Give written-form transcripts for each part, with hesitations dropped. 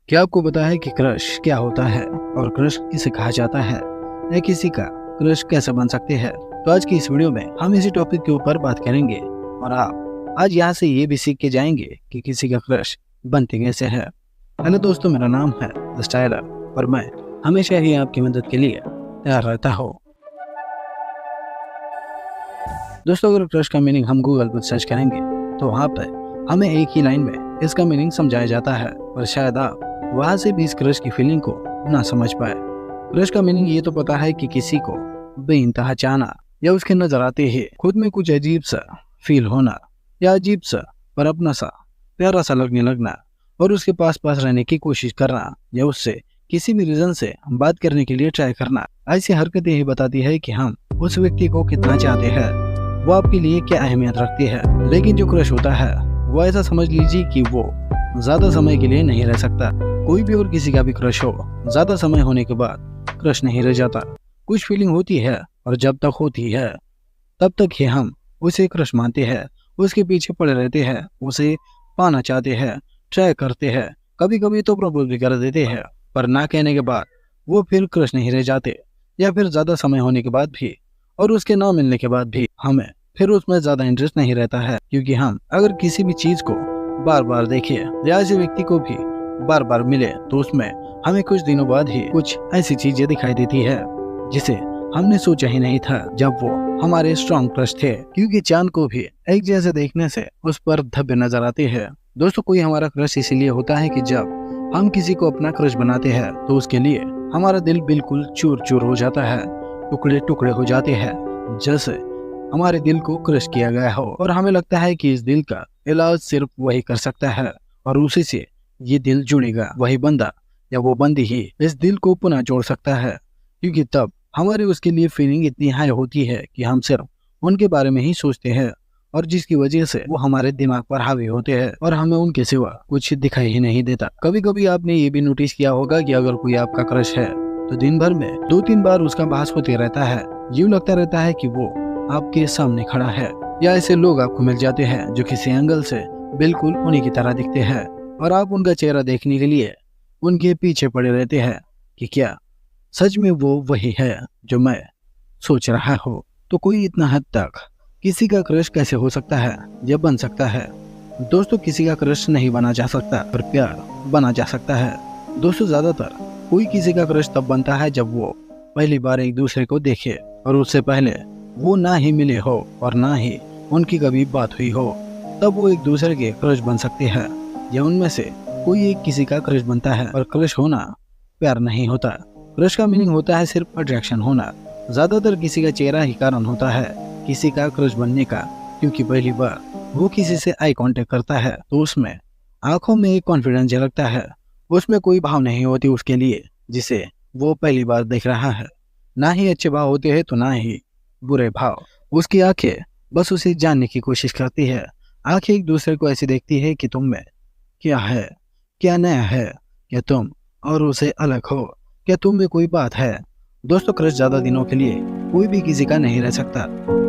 क्या आपको पता है कि क्रश क्या होता है और क्रश किसे कहा जाता है या किसी का क्रश कैसे बन सकते हैं? तो आज की इस वीडियो में हम इसी टॉपिक के ऊपर बात करेंगे और आप आज यहाँ से ये भी सीख के जाएंगे कि किसी का क्रश बनते कैसे है। हेलो दोस्तों, मेरा नाम है द स्टाइलर और मैं हमेशा ही आपकी मदद के लिए तैयार रहता हूँ। दोस्तों, अगर क्रश का मीनिंग हम गूगल पर सर्च करेंगे तो वहाँ पर हमें एक ही लाइन में इसका मीनिंग समझाया जाता है और शायद आप वहां से भी इस क्रश की फीलिंग को ना समझ पाए। क्रश का मीनिंग ये तो पता है कि किसी को बेइंतहा चाहना या उसके नजर आते ही खुद में कुछ अजीब सा फील होना या अजीब सा पर अपना सा प्यारा सा लगने लगना और उसके पास पास रहने की कोशिश करना या उससे किसी भी रीजन से बात करने के लिए ट्राई करना। ऐसी हरकतें ही बताती है कि हम उस व्यक्ति को कितना चाहते हैं, वो आपके लिए क्या अहमियत रखती है। लेकिन जो क्रश होता है वो ऐसा समझ लीजिए कि वो ज्यादा समय के लिए नहीं रह सकता। कोई भी और किसी का भी क्रश हो, ज्यादा समय होने के बाद क्रश नहीं रह जाता। कुछ फीलिंग होती है और जब तक होती है तब तक ही हम उसे क्रश मानते हैं, उसके पीछे पड़े रहते हैं, उसे पाना चाहते हैं, ट्राई करते हैं, कभी कभी तो प्रपोज भी कर देते हैं, पर ना कहने के बाद वो फिर क्रश नहीं रह जाते। या फिर ज्यादा समय होने के बाद भी और उसके ना मिलने के बाद भी हमें फिर उसमें ज्यादा इंटरेस्ट नहीं रहता है, क्योंकि हम अगर किसी भी चीज को बार बार देखे या ऐसे व्यक्ति को भी बार बार मिले तो उसमें हमें कुछ दिनों बाद ही कुछ ऐसी चीजें दिखाई देती है जिसे हमने सोचा ही नहीं था जब वो हमारे स्ट्रॉन्ग क्रश थे। क्योंकि चांद को भी एक जैसे देखने से उस पर धब्बे नजर आते हैं। दोस्तों, कोई हमारा क्रश इसीलिए होता है कि जब हम किसी को अपना क्रश बनाते हैं तो उसके लिए हमारा दिल बिल्कुल चूर चूर हो जाता है, टुकड़े टुकड़े हो जाते हैं, जैसे हमारे दिल को क्रश किया गया हो और हमें लगता है कि इस दिल का इलाज सिर्फ वही कर सकता है और उसी से ये दिल जुड़ेगा। वही बंदा या वो बंदी ही इस दिल को पुनः जोड़ सकता है, क्योंकि तब हमारी उसके लिए फीलिंग इतनी हाई होती है कि हम सिर्फ उनके बारे में ही सोचते हैं और जिसकी वजह से वो हमारे दिमाग पर हावी होते हैं और हमें उनके सिवा कुछ दिखाई ही नहीं देता। कभी कभी आपने ये भी नोटिस किया होगा कि अगर कोई आपका क्रश है तो दिन भर में 2-3 बार उसका बहस होते रहता है। यूं लगता रहता है कि वो आपके सामने खड़ा है। या ऐसे लोग आपको मिल जाते हैं जो किसी एंगल से बिल्कुल उन्हीं की तरह दिखते हैं और आप उनका चेहरा देखने के लिए उनके पीछे पड़े रहते हैं कि क्या सच में वो वही है जो मैं सोच रहा हूँ। तो कोई इतना हद तक किसी का क्रश कैसे हो सकता है या बन सकता है? दोस्तों, किसी का क्रश नहीं बना जा सकता पर प्यार बना जा सकता है। दोस्तों, ज्यादातर कोई किसी का क्रश तब बनता है जब वो पहली बार एक दूसरे को देखे और उससे पहले वो ना ही मिले हो और ना ही उनकी कभी बात हुई हो, तब वो एक दूसरे के क्रश बन सकते हैं। या उनमें से कोई एक किसी का क्रश बनता है। और क्रश होना प्यार नहीं होता। क्रश का मीनिंग होता है सिर्फ अट्रैक्शन होना। ज्यादातर किसी का चेहरा ही कारण होता है किसी का क्रश बनने का, क्योंकि पहली बार वो किसी से आई कांटेक्ट करता है तो उसमें आंखों में एक कॉन्फिडेंस झलकता है। उसमें कोई भाव नहीं होती उसके लिए जिसे वो पहली बार देख रहा है। ना ही अच्छे भाव होते हैं तो ना ही बुरे भाव। उसकी आंखें बस उसे जानने की कोशिश करती है। आंखें एक दूसरे को ऐसे देखती है कि तुम में क्या है, क्या नया है, क्या तुम और उसे अलग हो, क्या तुम में कोई बात है। दोस्तों, क्रश ज्यादा दिनों के लिए कोई भी किसी का नहीं रह सकता।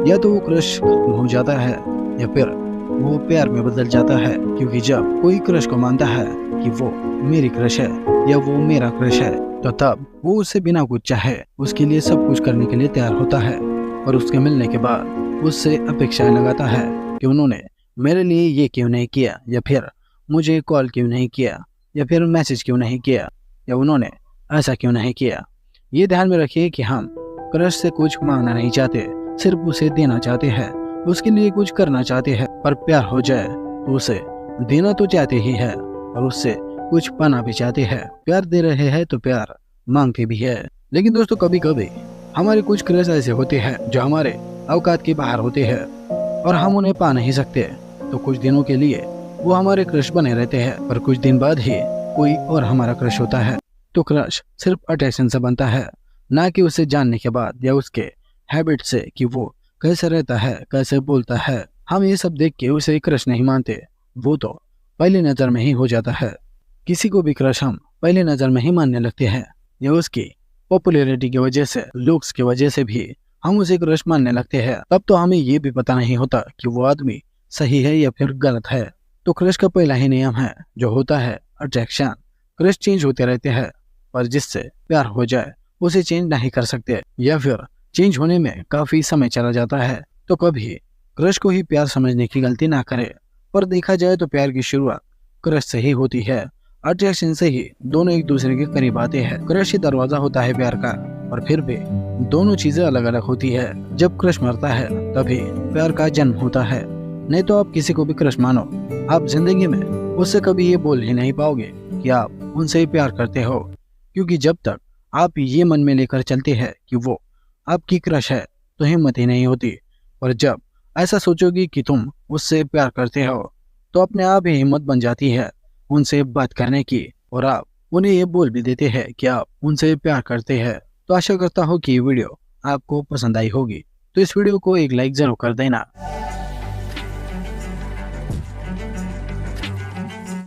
या तो वो क्रश खत्म हो जाता है या फिर वो प्यार में बदल जाता है, क्योंकि जब कोई क्रश को मानता है कि वो मेरी क्रश है या वो मेरा क्रश है तो तब वो उससे बिना कुछ चाहे उसके लिए सब कुछ करने के लिए तैयार होता है और उसके मिलने के बाद उससे अपेक्षाएं लगाता है कि उन्होंने मेरे लिए ये क्यों नहीं किया, या फिर मुझे कॉल क्यों नहीं किया, या फिर मैसेज क्यों नहीं किया, या उन्होंने ऐसा क्यों नहीं किया। ये ध्यान में रखिए कि हम क्रश से कुछ मांगना नहीं चाहते, सिर्फ उसे देना चाहते हैं, उसके लिए कुछ करना चाहते हैं। पर प्यार हो जाए तो उसे देना तो चाहते ही है और उससे कुछ पाना भी चाहते हैं। प्यार दे रहे हैं तो प्यार मांगते भी है। लेकिन दोस्तों, कभी कभी हमारे कुछ क्रश ऐसे होते हैं जो हमारे औकात के बाहर होते हैं और हम उन्हें पा नहीं सकते। तो कुछ दिनों के लिए वो हमारे क्रश बने रहते हैं, पर कुछ दिन बाद ही कोई और हमारा क्रश होता है। तो क्रश सिर्फ अट्रैक्शन से बनता है, ना कि उसे जानने के बाद या उसके हैबिट से कि वो कैसे रहता है, कैसे बोलता है। हम ये सब देख के उसे क्रश नहीं मानते, वो तो पहली नजर में ही हो जाता है। किसी को भी क्रश हम पहली नजर में ही मानने लगते हैं, या उसकी पॉपुलैरिटी की वजह से, लुक्स की वजह से भी हम उसे क्रश मानने लगते हैं। तब तो हमें ये भी पता नहीं होता कि वो आदमी सही है या फिर गलत है। तो क्रश का पहला ही नियम है जो होता है अट्रैक्शन। क्रश चेंज होते रहते हैं, पर जिससे प्यार हो जाए उसे चेंज नहीं कर सकते, या फिर चेंज होने में काफी समय चला जाता है। तो कभी क्रश को ही प्यार समझने की गलती ना करे। पर देखा जाए तो प्यार की शुरुआत क्रश से ही होती है। अट्रैक्शन से ही दोनों एक दूसरे के करीब आते हैं। क्रश ही दरवाजा होता है प्यार का, और फिर भी दोनों चीजें अलग अलग होती है। जब क्रश मरता है तभी प्यार का जन्म होता है। नहीं तो आप किसी को भी क्रश मानो, आप जिंदगी में उससे कभी ये बोल ही नहीं पाओगे कि आप उनसे ही प्यार करते हो, क्योंकि जब तक आप ये मन में लेकर चलते हैं कि वो आपकी क्रश है तो हिम्मत ही नहीं होती। और जब ऐसा सोचोगी कि तुम उससे प्यार करते हो तो अपने आप ही हिम्मत बन जाती है उनसे बात करने की, और आप उन्हें ये बोल भी देते हैं कि आप उनसे प्यार करते हैं। तो आशा करता हूँ कि ये वीडियो आपको पसंद आई होगी, तो इस वीडियो को एक लाइक जरूर कर देना।